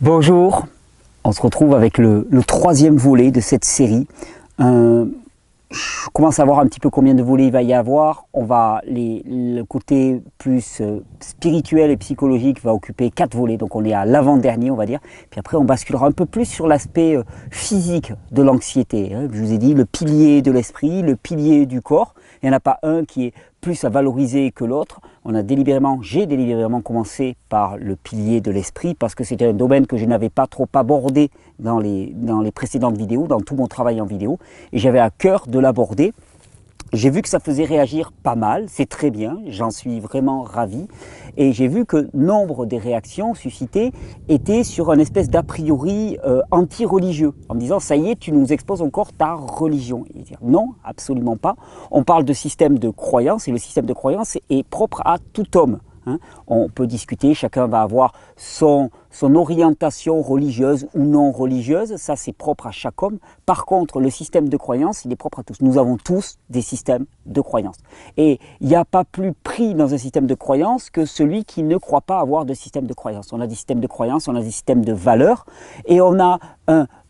Bonjour, on se retrouve avec le troisième volet de cette série. Je commence à voir un petit peu combien de volets il va y avoir. Le côté plus spirituel et psychologique va occuper 4 volets, donc on est à l'avant-dernier on va dire. Puis après on basculera un peu plus sur l'aspect physique de l'anxiété. Je vous ai dit le pilier de l'esprit, le pilier du corps. Il n'y en a pas un qui est plus à valoriser que l'autre. J'ai délibérément commencé par le pilier de l'esprit parce que c'était un domaine que je n'avais pas trop abordé dans les précédentes vidéos, dans tout mon travail en vidéo, et j'avais à cœur de l'aborder. J'ai vu que ça faisait réagir pas mal, c'est très bien, j'en suis vraiment ravi, et j'ai vu que nombre des réactions suscitées étaient sur un espèce d'a priori anti-religieux, en me disant ça y est, tu nous exposes encore ta religion. Et dire non, absolument pas. On parle de système de croyance, et le système de croyance est propre à tout homme. On peut discuter, chacun va avoir son orientation religieuse ou non religieuse, ça c'est propre à chaque homme. Par contre, le système de croyance, il est propre à tous. Nous avons tous des systèmes de croyance. Et il n'y a pas plus pris dans un système de croyance que celui qui ne croit pas avoir de système de croyance. On a des systèmes de croyance, on a des systèmes de valeurs, et on a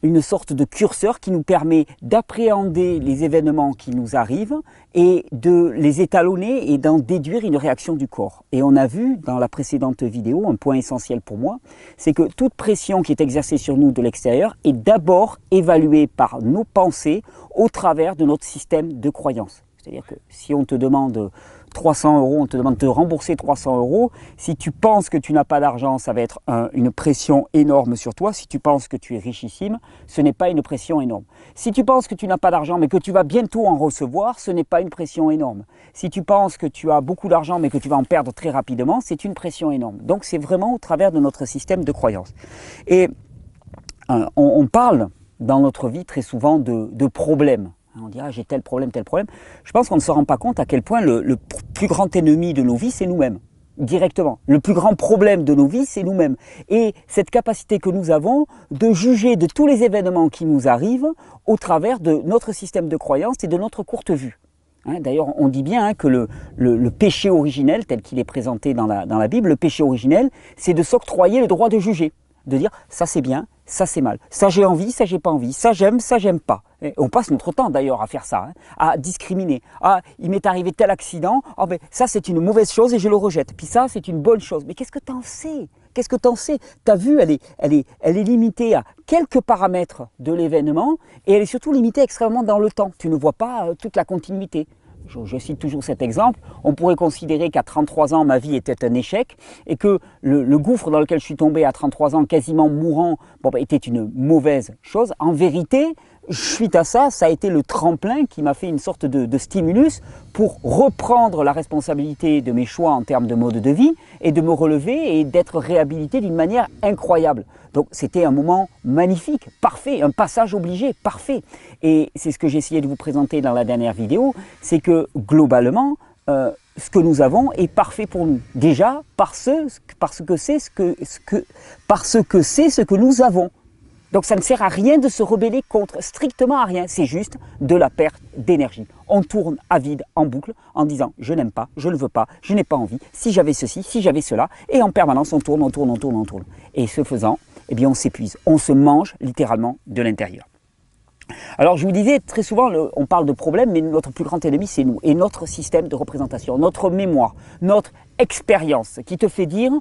une sorte de curseur qui nous permet d'appréhender les événements qui nous arrivent et de les étalonner et d'en déduire une réaction du corps. Et on a vu dans la précédente vidéo, un point essentiel pour moi, c'est que toute pression qui est exercée sur nous de l'extérieur est d'abord évaluée par nos pensées au travers de notre système de croyance. C'est-à-dire que si on te demande 300 €, on te demande de rembourser 300 €, si tu penses que tu n'as pas d'argent, ça va être une pression énorme sur toi. Si tu penses que tu es richissime, ce n'est pas une pression énorme. Si tu penses que tu n'as pas d'argent, mais que tu vas bientôt en recevoir, ce n'est pas une pression énorme. Si tu penses que tu as beaucoup d'argent, mais que tu vas en perdre très rapidement, c'est une pression énorme. Donc c'est vraiment au travers de notre système de croyance. Et on parle dans notre vie très souvent de problèmes. On dit, j'ai tel problème, tel problème. Je pense qu'on ne se rend pas compte à quel point le plus grand ennemi de nos vies, c'est nous-mêmes, directement. Le plus grand problème de nos vies, c'est nous-mêmes. Et cette capacité que nous avons de juger de tous les événements qui nous arrivent au travers de notre système de croyance et de notre courte vue. D'ailleurs, on dit bien que le péché originel, tel qu'il est présenté dans la Bible, le péché originel, c'est de s'octroyer le droit de juger. De dire, ça c'est bien, ça c'est mal, ça j'ai envie, ça j'ai pas envie, ça j'aime pas. Et on passe notre temps d'ailleurs à faire ça, à discriminer. Il m'est arrivé tel accident, ça c'est une mauvaise chose et je le rejette. Puis ça c'est une bonne chose. Mais qu'est-ce que t'en sais? Qu'est-ce que t'en sais? Ta vue, elle est limitée à quelques paramètres de l'événement et elle est surtout limitée extrêmement dans le temps. Tu ne vois pas toute la continuité. Je cite toujours cet exemple, on pourrait considérer qu'à 33 ans, ma vie était un échec et que le gouffre dans lequel je suis tombé à 33 ans, quasiment mourant, était une mauvaise chose. En vérité, suite à ça, ça a été le tremplin qui m'a fait une sorte de stimulus pour reprendre la responsabilité de mes choix en termes de mode de vie et de me relever et d'être réhabilité d'une manière incroyable. Donc c'était un moment magnifique, parfait, un passage obligé, parfait. Et c'est ce que j'ai essayé de vous présenter dans la dernière vidéo, c'est que globalement, ce que nous avons est parfait pour nous. Déjà parce que c'est ce que nous avons. Donc ça ne sert à rien de se rebeller contre, strictement à rien, c'est juste de la perte d'énergie. On tourne à vide en boucle en disant je n'aime pas, je ne veux pas, je n'ai pas envie, si j'avais ceci, si j'avais cela, et en permanence on tourne. Et ce faisant, on s'épuise, on se mange littéralement de l'intérieur. Alors je vous disais, très souvent on parle de problèmes, mais notre plus grand ennemi c'est nous, et notre système de représentation, notre mémoire, notre expérience qui te fait dire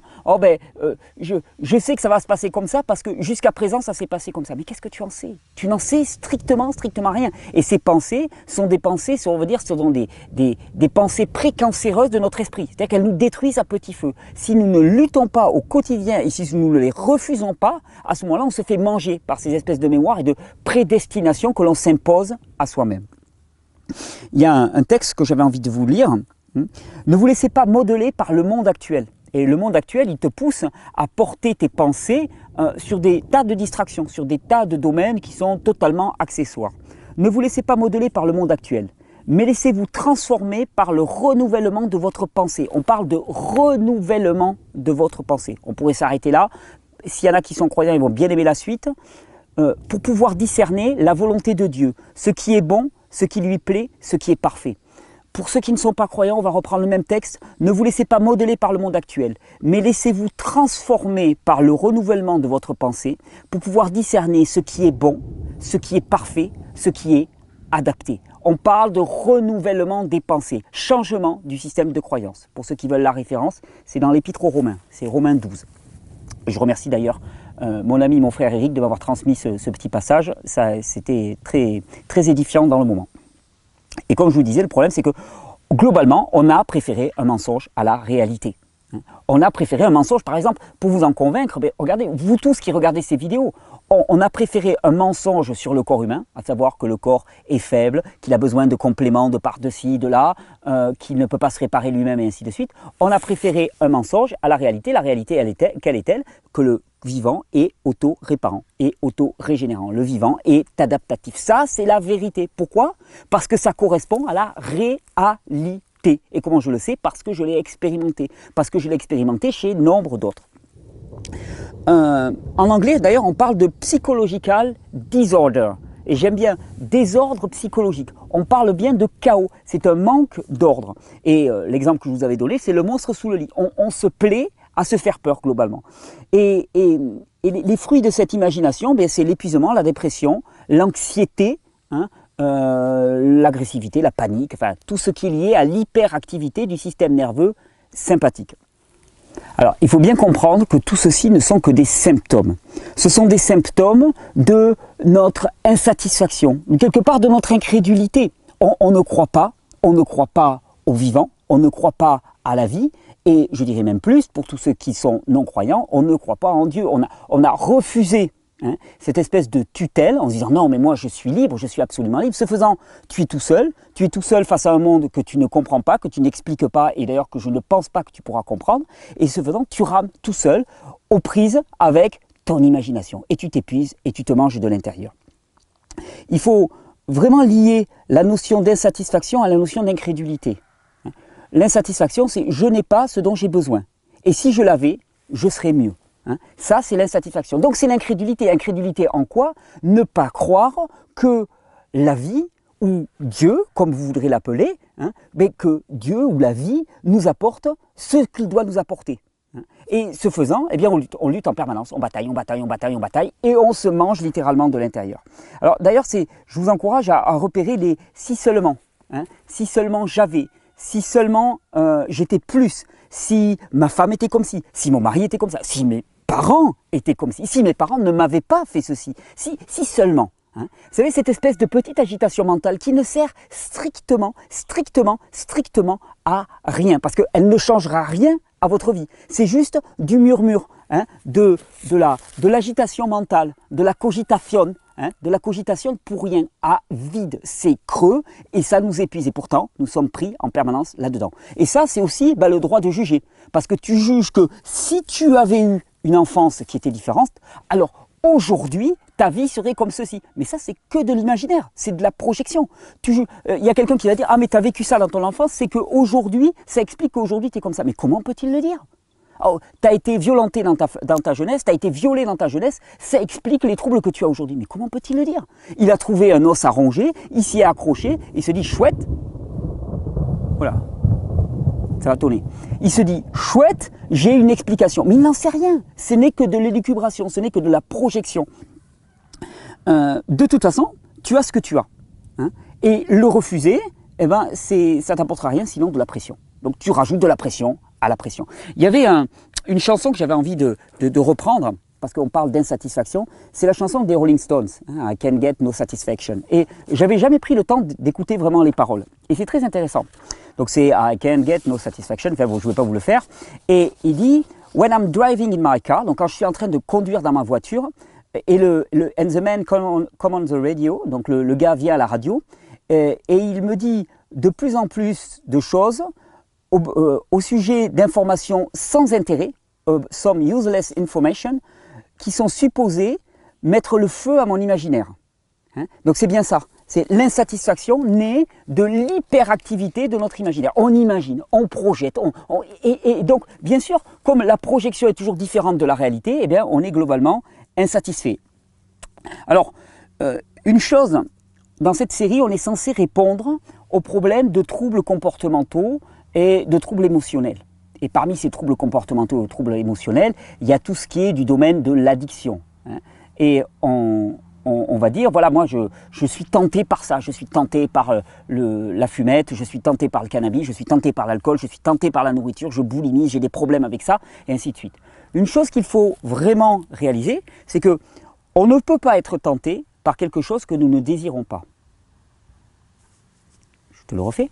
je sais que ça va se passer comme ça parce que jusqu'à présent ça s'est passé comme ça. Mais qu'est-ce que tu en sais? Tu n'en sais strictement rien. Et ces pensées sont des pensées, on va dire, sont des pensées précancéreuses de notre esprit. C'est-à-dire qu'elles nous détruisent à petit feu. Si nous ne luttons pas au quotidien et si nous ne les refusons pas, à ce moment-là on se fait manger par ces espèces de mémoires et de prédestination que l'on s'impose à soi-même. Il y a un texte que j'avais envie de vous lire. Ne vous laissez pas modeler par le monde actuel. Et le monde actuel, il te pousse à porter tes pensées sur des tas de distractions, sur des tas de domaines qui sont totalement accessoires. Ne vous laissez pas modeler par le monde actuel, mais laissez-vous transformer par le renouvellement de votre pensée. On parle de renouvellement de votre pensée. On pourrait s'arrêter là. S'il y en a qui sont croyants, ils vont bien aimer la suite. Pour pouvoir discerner la volonté de Dieu, ce qui est bon, ce qui lui plaît, ce qui est parfait. pour ceux qui ne sont pas croyants, on va reprendre le même texte. Ne vous laissez pas modeler par le monde actuel, mais laissez-vous transformer par le renouvellement de votre pensée pour pouvoir discerner ce qui est bon, ce qui est parfait, ce qui est adapté. On parle de renouvellement des pensées, changement du système de croyance. Pour ceux qui veulent la référence, c'est dans l'Épître aux Romains, c'est Romains 12. Je remercie d'ailleurs mon ami, mon frère Eric de m'avoir transmis ce petit passage. C'était très, très édifiant dans le moment. Et comme je vous disais, le problème c'est que globalement, on a préféré un mensonge à la réalité. On a préféré un mensonge, par exemple, pour vous en convaincre, mais regardez, vous tous qui regardez ces vidéos, on a préféré un mensonge sur le corps humain, à savoir que le corps est faible, qu'il a besoin de compléments de par-de-ci, de là, qu'il ne peut pas se réparer lui-même et ainsi de suite. On a préféré un mensonge à la réalité. La réalité, quelle est-elle? Que le vivant est auto-réparant et auto-régénérant. Le vivant est adaptatif. Ça, c'est la vérité. Pourquoi? Parce que ça correspond à la réalité. Et comment je le sais? Parce que je l'ai expérimenté. Parce que je l'ai expérimenté chez nombre d'autres. En anglais, d'ailleurs, on parle de psychological disorder. Et j'aime bien désordre psychologique. On parle bien de chaos. C'est un manque d'ordre. Et l'exemple que je vous avais donné, c'est le monstre sous le lit. On se plaît à se faire peur globalement. Et les fruits de cette imagination, c'est l'épuisement, la dépression, l'anxiété, l'agressivité, la panique, enfin tout ce qui est lié à l'hyperactivité du système nerveux sympathique. Alors, il faut bien comprendre que tout ceci ne sont que des symptômes. Ce sont des symptômes de notre insatisfaction, quelque part de notre incrédulité. On ne croit pas au vivant, on ne croit pas à la vie, et je dirais même plus, pour tous ceux qui sont non-croyants, on ne croit pas en Dieu. On a refusé cette espèce de tutelle en se disant non mais moi je suis libre, je suis absolument libre. Ce faisant, tu es tout seul face à un monde que tu ne comprends pas, que tu n'expliques pas et d'ailleurs que je ne pense pas que tu pourras comprendre. Et ce faisant, tu rames tout seul aux prises avec ton imagination et tu t'épuises et tu te manges de l'intérieur. Il faut vraiment lier la notion d'insatisfaction à la notion d'incrédulité. L'insatisfaction, c'est je n'ai pas ce dont j'ai besoin. Et si je l'avais, je serais mieux. Ça, c'est l'insatisfaction. Donc, c'est l'incrédulité. Incrédulité en quoi? Ne pas croire que la vie ou Dieu, comme vous voudrez l'appeler, mais que Dieu ou la vie nous apporte ce qu'il doit nous apporter. Et ce faisant, eh bien, on lutte en permanence. On bataille, et on se mange littéralement de l'intérieur. Alors, d'ailleurs, je vous encourage à repérer les « si seulement ». Si seulement j'avais, si seulement j'étais plus, si ma femme était comme ci, si mon mari était comme ça, si mes parents étaient comme ci, si mes parents ne m'avaient pas fait ceci, si seulement. Vous savez, cette espèce de petite agitation mentale qui ne sert strictement à rien, parce qu'elle ne changera rien à votre vie. C'est juste du murmure, de l'agitation mentale, de la cogitation, de la cogitation pour rien, à vide. C'est creux et ça nous épuise. Et pourtant, nous sommes pris en permanence là-dedans. Et ça, c'est aussi le droit de juger. Parce que tu juges que si tu avais eu une enfance qui était différente, alors aujourd'hui, ta vie serait comme ceci. Mais ça, c'est que de l'imaginaire, c'est de la projection. Il y a quelqu'un qui va dire « Ah, mais tu as vécu ça dans ton enfance, c'est qu'aujourd'hui, ça explique qu'aujourd'hui, tu es comme ça. » Mais comment peut-il le dire? Oh, tu as été violenté dans ta jeunesse, tu as été violé dans ta jeunesse, ça explique les troubles que tu as aujourd'hui. Mais comment peut-il le dire? Il a trouvé un os à ronger, il s'y est accroché, il se dit « Chouette !» Voilà. Ça va tonner. Il se dit, chouette, j'ai une explication. Mais il n'en sait rien. Ce n'est que de l'élucubration, ce n'est que de la projection. De toute façon, tu as ce que tu as. Et le refuser, ça ne t'apportera rien sinon de la pression. Donc tu rajoutes de la pression à la pression. Il y avait une chanson que j'avais envie de reprendre, parce qu'on parle d'insatisfaction, c'est la chanson des Rolling Stones, I Can't Get No Satisfaction. Et j'avais jamais pris le temps d'écouter vraiment les paroles. Et c'est très intéressant. Donc c'est I Can't Get No Satisfaction, enfin bon, je ne vais pas vous le faire. Et il dit, When I'm driving in my car, donc quand je suis en train de conduire dans ma voiture, et and the man come on the radio, donc le gars vient à la radio, et il me dit de plus en plus de choses au sujet d'informations sans intérêt, some useless information, qui sont supposées mettre le feu à mon imaginaire. Donc c'est bien ça. C'est l'insatisfaction née de l'hyperactivité de notre imaginaire. On imagine, on projette, et donc, bien sûr, comme la projection est toujours différente de la réalité, eh bien, on est globalement insatisfait. Alors, une chose, dans cette série, on est censé répondre au problème de troubles comportementaux et de troubles émotionnels. Et parmi ces troubles comportementaux et troubles émotionnels, il y a tout ce qui est du domaine de l'addiction. Hein. Et on va dire, voilà, moi je suis tenté par ça, je suis tenté par la fumette, je suis tenté par le cannabis, je suis tenté par l'alcool, je suis tenté par la nourriture, je boulimie, j'ai des problèmes avec ça, et ainsi de suite. Une chose qu'il faut vraiment réaliser, c'est que on ne peut pas être tenté par quelque chose que nous ne désirons pas. Je te le refais.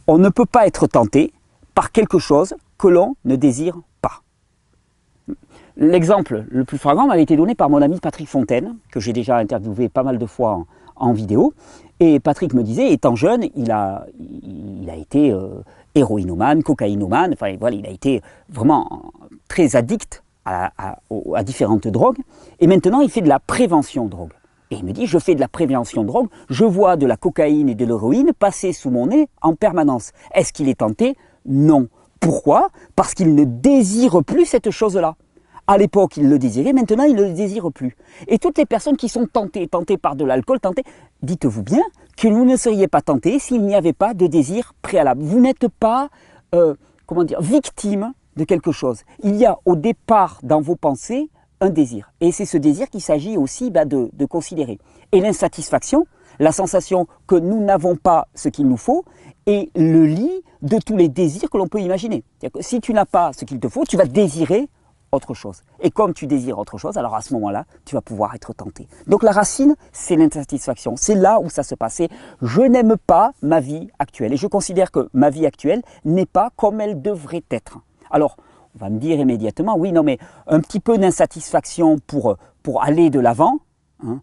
On ne peut pas être tenté par quelque chose que l'on ne désire pas. L'exemple le plus flagrant m'avait été donné par mon ami Patrick Fontaine, que j'ai déjà interviewé pas mal de fois en vidéo. Et Patrick me disait, étant jeune, il a été héroïnomane, cocaïnomane, enfin voilà, il a été vraiment très addict à différentes drogues. Et maintenant, il fait de la prévention drogue. Et il me dit, je fais de la prévention drogue, je vois de la cocaïne et de l'héroïne passer sous mon nez en permanence. Est-ce qu'il est tenté? Non. Pourquoi? Parce qu'il ne désire plus cette chose-là. À l'époque, il le désirait, maintenant, il ne le désire plus. Et toutes les personnes qui sont tentées par de l'alcool, dites-vous bien que vous ne seriez pas tentés s'il n'y avait pas de désir préalable. Vous n'êtes pas, victime de quelque chose. Il y a au départ dans vos pensées un désir. Et c'est ce désir qu'il s'agit aussi de considérer. Et l'insatisfaction, la sensation que nous n'avons pas ce qu'il nous faut, est le lit de tous les désirs que l'on peut imaginer. C'est-à-dire que si tu n'as pas ce qu'il te faut, tu vas désirer autre chose. Et comme tu désires autre chose, alors à ce moment-là, tu vas pouvoir être tenté. Donc la racine, c'est l'insatisfaction. C'est là où ça se passe. Je n'aime pas ma vie actuelle. Et je considère que ma vie actuelle n'est pas comme elle devrait être. Alors, on va me dire immédiatement, oui, non, mais un petit peu d'insatisfaction pour aller de l'avant, hein,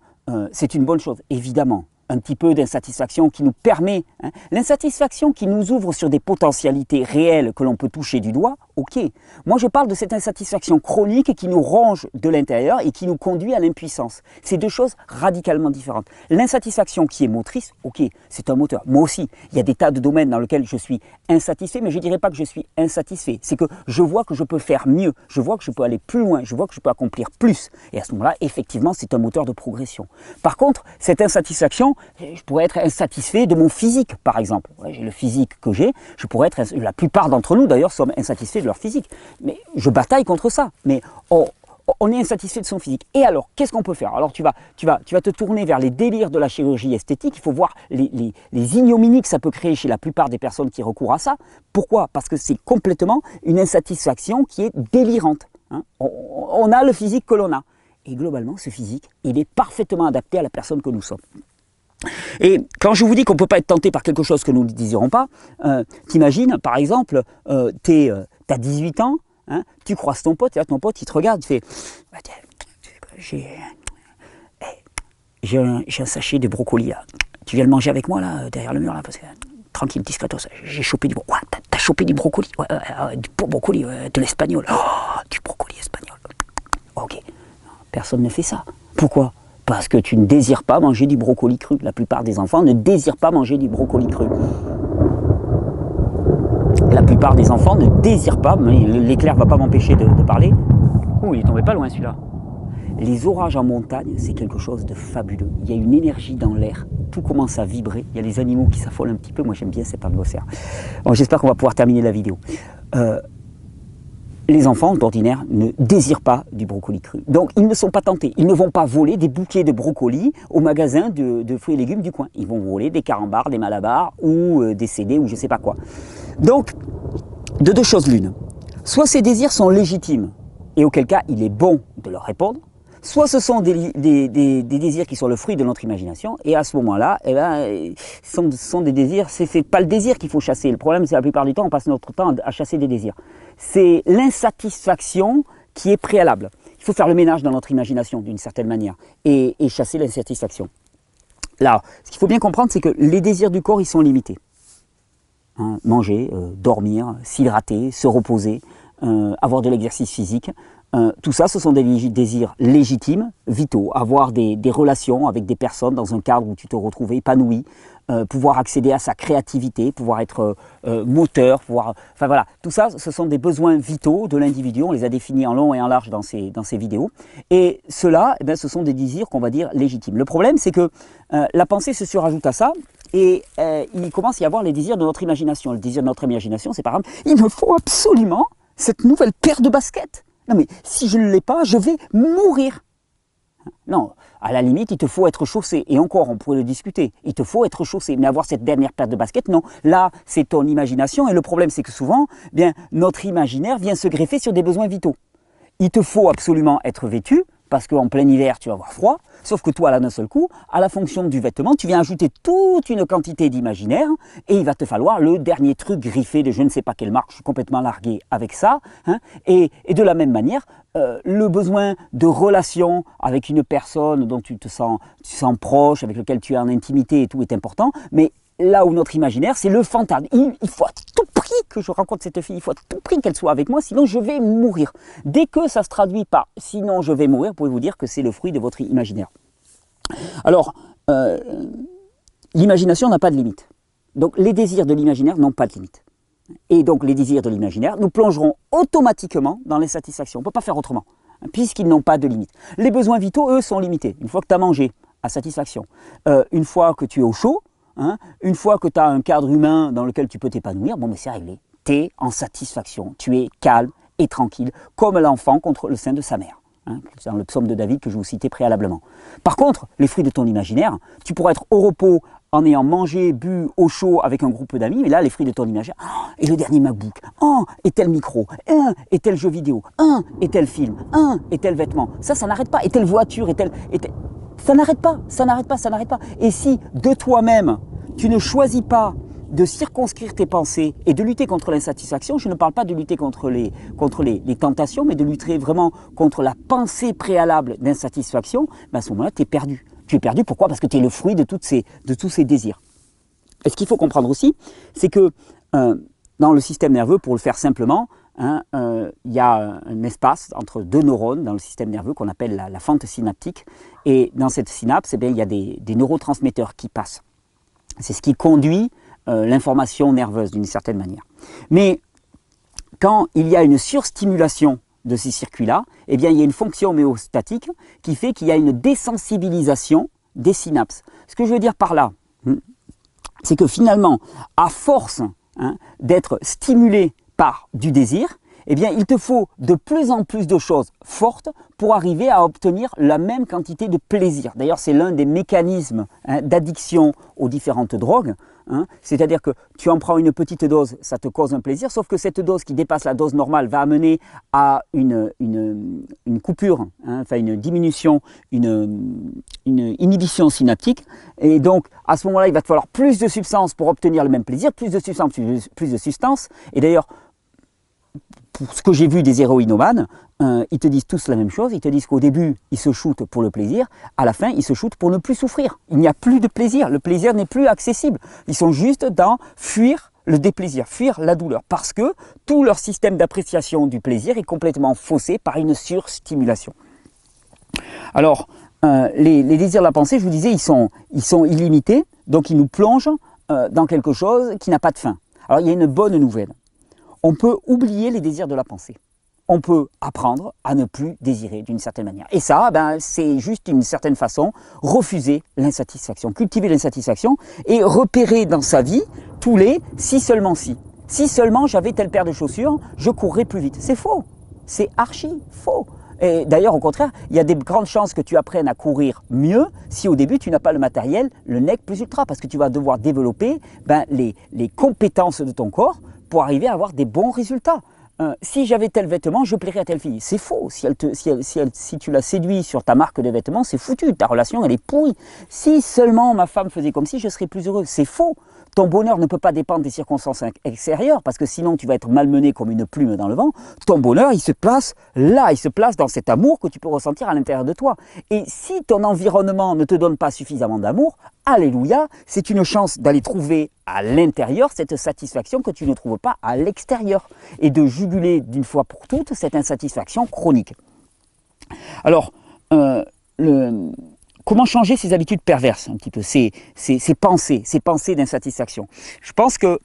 c'est une bonne chose, évidemment. Un petit peu d'insatisfaction qui nous permet, hein, l'insatisfaction qui nous ouvre sur des potentialités réelles que l'on peut toucher du doigt, ok. Moi je parle de cette insatisfaction chronique qui nous ronge de l'intérieur et qui nous conduit à l'impuissance. C'est deux choses radicalement différentes. L'insatisfaction qui est motrice, ok, c'est un moteur. Moi aussi, il y a des tas de domaines dans lesquels je suis insatisfait, mais je ne dirais pas que je suis insatisfait. C'est que je vois que je peux faire mieux, je vois que je peux aller plus loin, je vois que je peux accomplir plus. Et à ce moment-là, effectivement, c'est un moteur de progression. Par contre, cette insatisfaction, je pourrais être insatisfait de mon physique, par exemple. Ouais, j'ai le physique que j'ai, je pourrais être, la plupart d'entre nous d'ailleurs sommes insatisfaits de leur physique. Mais je bataille contre ça. Mais on est insatisfait de son physique. Et alors, qu'est-ce qu'on peut faire? Alors tu vas te tourner vers les délires de la chirurgie esthétique. Il faut voir les ignominies que ça peut créer chez la plupart des personnes qui recourent à ça. Pourquoi? Parce que c'est complètement une insatisfaction qui est délirante. Hein, on a le physique que l'on a. Et globalement, ce physique, il est parfaitement adapté à la personne que nous sommes. Et quand je vous dis qu'on ne peut pas être tenté par quelque chose que nous ne désirons pas, t'imagines, par exemple, tu as 18 ans, hein, tu croises ton pote, et là, ton pote il te regarde, il fait bah, j'ai un sachet de brocoli là. Tu viens le manger avec moi là, derrière le mur là, parce que tranquille, discretos, j'ai chopé du brocoli. T'as chopé du brocoli? Du brocoli, de l'espagnol. Oh, du brocoli espagnol. Ok. Personne ne fait ça. Pourquoi? Parce que tu ne désires pas manger du brocoli cru. La plupart des enfants ne désirent pas manger du brocoli cru. La plupart des enfants ne désirent pas, l'éclair ne va pas m'empêcher de parler. Oh, il est tombé pas loin celui-là. Les orages en montagne, c'est quelque chose de fabuleux. Il y a une énergie dans l'air. Tout commence à vibrer. Il y a les animaux qui s'affolent un petit peu. Moi, j'aime bien cette atmosphère. Bon, j'espère qu'on va pouvoir terminer la vidéo. Les enfants, d'ordinaire, ne désirent pas du brocoli cru. Donc, ils ne sont pas tentés. Ils ne vont pas voler des bouquets de brocolis au magasin de fruits et légumes du coin. Ils vont voler des carambars, des malabars ou des CD ou je ne sais pas quoi. Donc, de deux choses l'une. Soit ces désirs sont légitimes, et auquel cas, il est bon de leur répondre. Soit ce sont des désirs qui sont le fruit de notre imagination, et à ce moment-là, eh ben, ce sont des désirs, c'est pas le désir qu'il faut chasser. Le problème, c'est la plupart du temps, on passe notre temps à chasser des désirs. C'est l'insatisfaction qui est préalable. Il faut faire le ménage dans notre imagination, d'une certaine manière, et chasser l'insatisfaction. Là, ce qu'il faut bien comprendre, c'est que les désirs du corps, ils sont limités. Hein, manger, dormir, s'hydrater, se reposer, avoir de l'exercice physique. Tout ça, ce sont des désirs légitimes, vitaux. Avoir des relations avec des personnes dans un cadre où tu te retrouves épanoui, pouvoir accéder à sa créativité, pouvoir être moteur, enfin voilà, tout ça, ce sont des besoins vitaux de l'individu. On les a définis en long et en large dans ces vidéos. Et ceux-là, eh bien, ce sont des désirs qu'on va dire légitimes. Le problème, c'est que la pensée se surajoute à ça Et il commence à y avoir les désirs de notre imagination. Le désir de notre imagination, c'est par exemple, il me faut absolument cette nouvelle paire de baskets. Non mais si je ne l'ai pas, je vais mourir. Non, à la limite, il te faut être chaussé. Et encore, on pourrait le discuter. Il te faut être chaussé. Mais avoir cette dernière paire de baskets, non. Là, c'est ton imagination. Et le problème, c'est que souvent, bien, notre imaginaire vient se greffer sur des besoins vitaux. Il te faut absolument être vêtu, parce qu'en plein hiver, tu vas avoir froid. Sauf que toi, là, d'un seul coup, à la fonction du vêtement, tu viens ajouter toute une quantité d'imaginaire et il va te falloir le dernier truc griffé de je ne sais pas quelle marque. Je suis complètement largué avec ça. Hein. Et de la même manière, le besoin de relation avec une personne dont tu te sens proche, avec laquelle tu es en intimité et tout est important. Mais là où notre imaginaire, c'est le fantasme. Il faut à tout prix que je rencontre cette fille, il faut à tout prix qu'elle soit avec moi, sinon je vais mourir. Dès que ça se traduit par « sinon je vais mourir », vous pouvez vous dire que c'est le fruit de votre imaginaire. Alors, l'imagination n'a pas de limite. Donc les désirs de l'imaginaire n'ont pas de limite. Et donc les désirs de l'imaginaire nous plongeront automatiquement dans l'insatisfaction. On ne peut pas faire autrement, puisqu'ils n'ont pas de limite. Les besoins vitaux, eux, sont limités. Une fois que tu as mangé, à satisfaction. Une fois que tu es au chaud, hein, une fois que tu as un cadre humain dans lequel tu peux t'épanouir, bon, mais c'est réglé. Tu es en satisfaction. Tu es calme et tranquille, comme l'enfant contre le sein de sa mère. Hein, c'est dans le psaume de David que je vous citais préalablement. Par contre, les fruits de ton imaginaire, tu pourras être au repos en ayant mangé, bu au chaud avec un groupe d'amis, mais là, les fruits de ton imaginaire, oh, et le dernier MacBook, oh, et tel micro, et tel jeu vidéo, et tel film, et tel vêtement, ça n'arrête pas, et telle voiture, et tel... Ça n'arrête pas, ça n'arrête pas, ça n'arrête pas. Et si de toi-même, tu ne choisis pas de circonscrire tes pensées et de lutter contre l'insatisfaction, je ne parle pas de lutter contre les tentations, mais de lutter vraiment contre la pensée préalable d'insatisfaction, ben à ce moment-là, tu es perdu. Tu es perdu, pourquoi? Parce que tu es le fruit de tous ces désirs. Et ce qu'il faut comprendre aussi, c'est que dans le système nerveux, pour le faire simplement, hein, y a un espace entre deux neurones dans le système nerveux qu'on appelle la fente synaptique. Et dans cette synapse, eh bien, il y a des neurotransmetteurs qui passent. C'est ce qui conduit l'information nerveuse d'une certaine manière. Mais quand il y a une surstimulation de ces circuits-là, eh bien, il y a une fonction homéostatique qui fait qu'il y a une désensibilisation des synapses. Ce que je veux dire par là, c'est que finalement, à force d'être stimulé par du désir, eh bien, il te faut de plus en plus de choses fortes pour arriver à obtenir la même quantité de plaisir. D'ailleurs, c'est l'un des mécanismes d'addiction aux différentes drogues. C'est-à-dire que tu en prends une petite dose, ça te cause un plaisir, sauf que cette dose qui dépasse la dose normale va amener à une coupure, enfin une diminution, une inhibition synaptique. Et donc, à ce moment-là, il va te falloir plus de substances pour obtenir le même plaisir, plus de substances. Et d'ailleurs, pour ce que j'ai vu des héroïnomanes, ils te disent tous la même chose. Ils te disent qu'au début, ils se shootent pour le plaisir. À la fin, ils se shootent pour ne plus souffrir. Il n'y a plus de plaisir. Le plaisir n'est plus accessible. Ils sont juste dans fuir le déplaisir, fuir la douleur. Parce que tout leur système d'appréciation du plaisir est complètement faussé par une surstimulation. Alors, les désirs de la pensée, je vous disais, ils sont illimités. Donc, ils nous plongent dans quelque chose qui n'a pas de fin. Alors, il y a une bonne nouvelle. On peut oublier les désirs de la pensée. On peut apprendre à ne plus désirer d'une certaine manière. Et ça, ben, c'est juste d'une certaine façon refuser l'insatisfaction, cultiver l'insatisfaction et repérer dans sa vie tous les « si seulement si ». Si seulement j'avais telle paire de chaussures, je courrais plus vite. C'est faux. C'est archi faux. Et d'ailleurs, au contraire, il y a des grandes chances que tu apprennes à courir mieux si au début tu n'as pas le matériel, le nec plus ultra, parce que tu vas devoir développer les compétences de ton corps pour arriver à avoir des bons résultats. Si j'avais tel vêtement, je plairais à telle fille. C'est faux. Si tu la séduis sur ta marque de vêtements, c'est foutu. Ta relation, elle est pourrie. Si seulement ma femme faisait comme si, je serais plus heureux. C'est faux. Ton bonheur ne peut pas dépendre des circonstances extérieures, parce que sinon tu vas être malmené comme une plume dans le vent. Ton bonheur, il se place là, il se place dans cet amour que tu peux ressentir à l'intérieur de toi. Et si ton environnement ne te donne pas suffisamment d'amour, alléluia, c'est une chance d'aller trouver à l'intérieur cette satisfaction que tu ne trouves pas à l'extérieur, et de juguler d'une fois pour toutes cette insatisfaction chronique. Alors, comment changer ces habitudes perverses, un petit peu, ces pensées d'insatisfaction? Je pense qu'il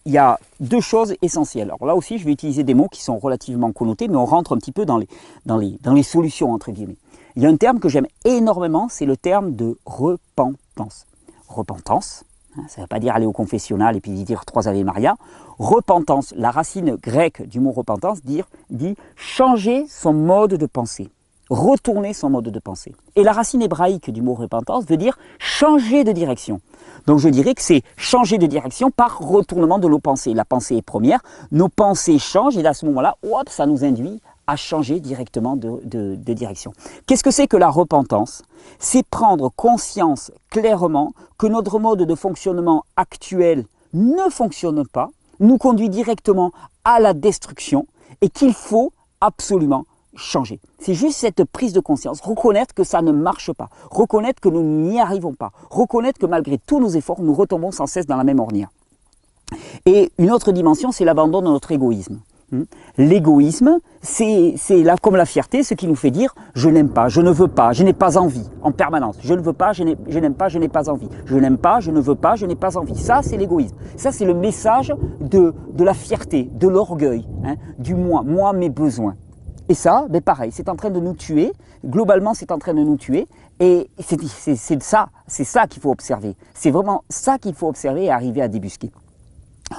y a deux choses essentielles. Alors là aussi, je vais utiliser des mots qui sont relativement connotés, mais on rentre un petit peu dans les solutions, entre guillemets. Il y a un terme que j'aime énormément, c'est le terme de repentance. Repentance, Ça ne veut pas dire aller au confessionnal et puis dire 3 Ave Maria. Repentance, la racine grecque du mot repentance dit changer son mode de pensée, retourner son mode de pensée. Et la racine hébraïque du mot repentance veut dire changer de direction. Donc je dirais que c'est changer de direction par retournement de nos pensées. La pensée est première, nos pensées changent et à ce moment-là, hop, ça nous induit à changer directement de direction. Qu'est-ce que c'est que la repentance? C'est prendre conscience clairement que notre mode de fonctionnement actuel ne fonctionne pas, nous conduit directement à la destruction et qu'il faut absolument changer. C'est juste cette prise de conscience, reconnaître que ça ne marche pas, reconnaître que nous n'y arrivons pas, reconnaître que malgré tous nos efforts, nous retombons sans cesse dans la même ornière. Et une autre dimension, c'est l'abandon de notre égoïsme. L'égoïsme, c'est là comme la fierté, ce qui nous fait dire « je n'aime pas, je ne veux pas, je n'ai pas envie » en permanence. Je ne veux pas, je n'aime pas, je n'ai pas envie. Je n'aime pas, je ne veux pas, je n'ai pas envie. Ça, c'est l'égoïsme. Ça, c'est le message de la fierté, de l'orgueil, du moi, moi, mes besoins. Et ça, ben pareil, c'est en train de nous tuer. Globalement, c'est en train de nous tuer. Et c'est ça qu'il faut observer. C'est vraiment ça qu'il faut observer et arriver à débusquer.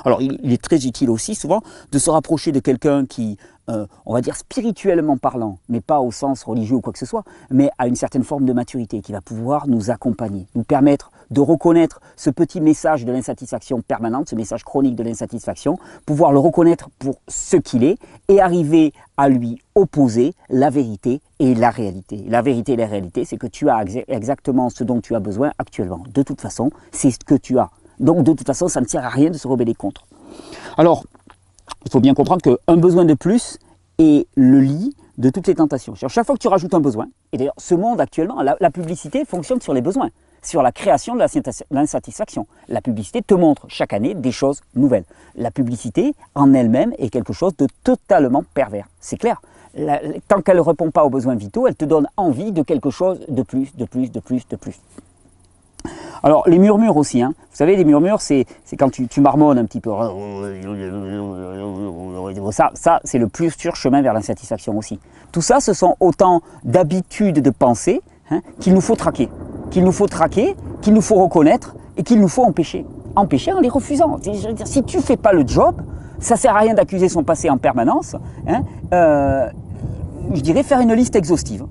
Alors, il est très utile aussi, souvent, de se rapprocher de quelqu'un qui, on va dire spirituellement parlant, mais pas au sens religieux ou quoi que ce soit, mais à une certaine forme de maturité, qui va pouvoir nous accompagner, nous permettre de reconnaître ce petit message de l'insatisfaction permanente, ce message chronique de l'insatisfaction, pouvoir le reconnaître pour ce qu'il est et arriver à lui opposer la vérité et la réalité. La vérité et la réalité, c'est que tu as exactement ce dont tu as besoin actuellement. De toute façon, c'est ce que tu as. Donc de toute façon, ça ne sert à rien de se rebeller contre. Alors, il faut bien comprendre qu'un besoin de plus est le lit de toutes les tentations. Chaque fois que tu rajoutes un besoin, et d'ailleurs ce monde actuellement, la publicité fonctionne sur les besoins, sur la création de l'insatisfaction. La publicité te montre chaque année des choses nouvelles. La publicité en elle-même est quelque chose de totalement pervers. C'est clair. Tant qu'elle ne répond pas aux besoins vitaux, elle te donne envie de quelque chose de plus, de plus, de plus, de plus. Alors, les murmures aussi, vous savez, les murmures, c'est quand tu marmonnes un petit peu. Ça c'est le plus sûr chemin vers l'insatisfaction aussi. Tout ça, ce sont autant d'habitudes de pensée qu'il nous faut traquer. Qu'il nous faut reconnaître et qu'il nous faut empêcher. Empêcher en les refusant. Je veux dire, si tu ne fais pas le job, ça ne sert à rien d'accuser son passé en permanence. Je dirais faire une liste exhaustive.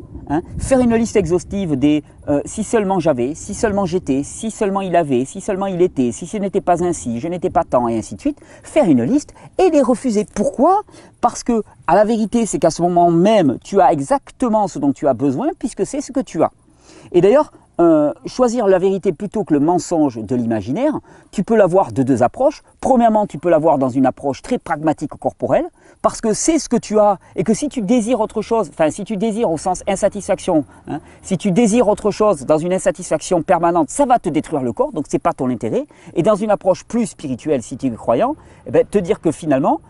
Faire une liste exhaustive des si seulement j'avais, si seulement j'étais, si seulement il avait, si seulement il était, si ce n'était pas ainsi, je n'étais pas tant, et ainsi de suite. Faire une liste et les refuser. Pourquoi? Parce que, à la vérité, c'est qu'à ce moment même, tu as exactement ce dont tu as besoin, puisque c'est ce que tu as. Et d'ailleurs, choisir la vérité plutôt que le mensonge de l'imaginaire, tu peux l'avoir de deux approches. Premièrement, tu peux l'avoir dans une approche très pragmatique corporelle, parce que c'est ce que tu as, et que si tu désires autre chose, enfin si tu désires au sens insatisfaction, si tu désires autre chose dans une insatisfaction permanente, ça va te détruire le corps, donc ce n'est pas ton intérêt. Et dans une approche plus spirituelle, si tu es croyant, te dire que finalement,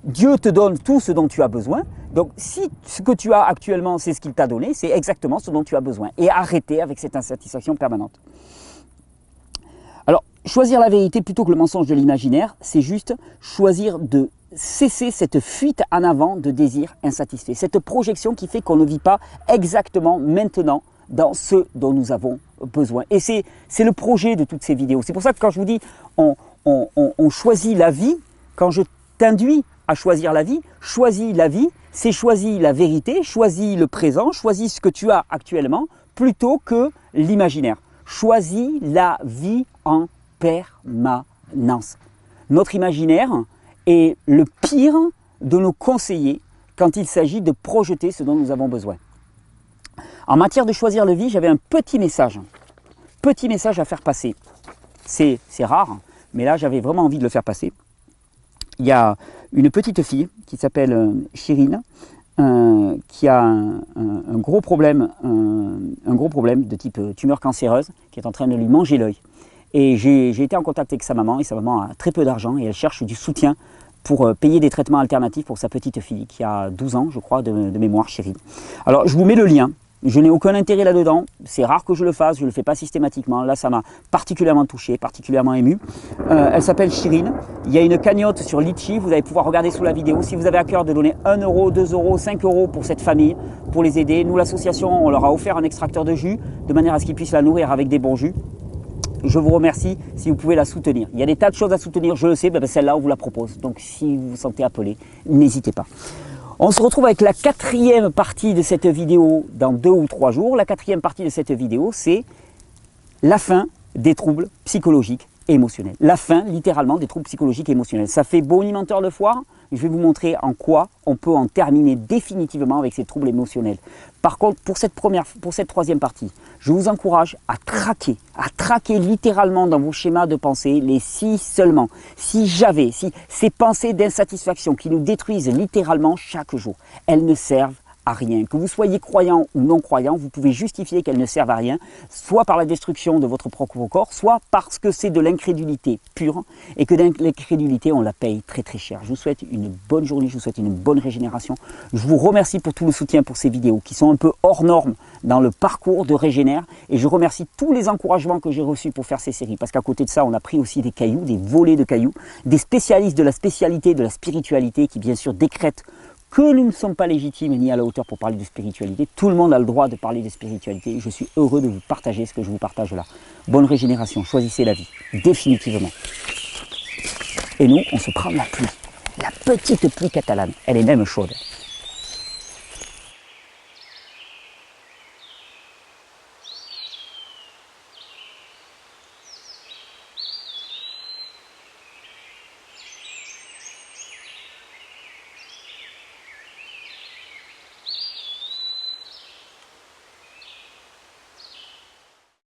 Dieu te donne tout ce dont tu as besoin. Donc si ce que tu as actuellement, c'est ce qu'il t'a donné, c'est exactement ce dont tu as besoin. Et arrêter avec cette insatisfaction permanente. Alors, choisir la vérité plutôt que le mensonge de l'imaginaire, c'est juste choisir de cesser cette fuite en avant de désir insatisfait. Cette projection qui fait qu'on ne vit pas exactement maintenant dans ce dont nous avons besoin. Et c'est le projet de toutes ces vidéos. C'est pour ça que quand je vous dis on choisit la vie, quand je t'induis à choisir la vie, c'est choisir la vérité, choisis le présent, choisis ce que tu as actuellement, plutôt que l'imaginaire. Choisis la vie en permanence. Notre imaginaire est le pire de nos conseillers quand il s'agit de projeter ce dont nous avons besoin. En matière de choisir la vie, j'avais un petit message à faire passer. C'est rare, mais là j'avais vraiment envie de le faire passer. Il y a une petite fille qui s'appelle Chirine, qui a un gros problème de type tumeur cancéreuse, qui est en train de lui manger l'œil. Et j'ai été en contact avec sa maman, et sa maman a très peu d'argent, et elle cherche du soutien pour payer des traitements alternatifs pour sa petite fille, qui a 12 ans, je crois, de mémoire, Chirine. Alors, je vous mets le lien. Je n'ai aucun intérêt là-dedans, c'est rare que je le fasse, je ne le fais pas systématiquement. Là, ça m'a particulièrement touché, particulièrement ému. Elle s'appelle Chirine. Il y a une cagnotte sur Litchi, vous allez pouvoir regarder sous la vidéo. Si vous avez à cœur de donner 1 euro, 2 euros, 5 euros pour cette famille, pour les aider, nous, l'association, on leur a offert un extracteur de jus, de manière à ce qu'ils puissent la nourrir avec des bons jus. je vous remercie si vous pouvez la soutenir. Il y a des tas de choses à soutenir, je le sais, ben celle-là, on vous la propose. Donc si vous vous sentez appelé, n'hésitez pas. On se retrouve avec la 4e partie de cette vidéo dans 2 ou 3 jours. La 4e partie de cette vidéo, c'est la fin des troubles psychologiques et émotionnels. La fin, littéralement, des troubles psychologiques et émotionnels. Ça fait bonimenteur de foire. Je vais vous montrer en quoi on peut en terminer définitivement avec ces troubles émotionnels. Par contre, pour cette 3e partie, je vous encourage à traquer littéralement dans vos schémas de pensée les si seulement, si j'avais, si ces pensées d'insatisfaction qui nous détruisent littéralement chaque jour, elles ne servent à rien. Que vous soyez croyant ou non croyant, vous pouvez justifier qu'elles ne servent à rien, soit par la destruction de votre propre corps, soit parce que c'est de l'incrédulité pure et que l'incrédulité, on la paye très très cher. Je vous souhaite une bonne journée, je vous souhaite une bonne régénération. Je vous remercie pour tout le soutien pour ces vidéos qui sont un peu hors normes dans le parcours de Régénère et je remercie tous les encouragements que j'ai reçus pour faire ces séries parce qu'à côté de ça, on a pris aussi des cailloux, des volets de cailloux, des spécialistes de la spécialité de la spiritualité qui bien sûr décrètent que nous ne sommes pas légitimes ni à la hauteur pour parler de spiritualité. Tout le monde a le droit de parler de spiritualité et je suis heureux de vous partager ce que je vous partage là. Bonne régénération, choisissez la vie, définitivement. Et nous, on se prend la pluie, la petite pluie catalane, elle est même chaude.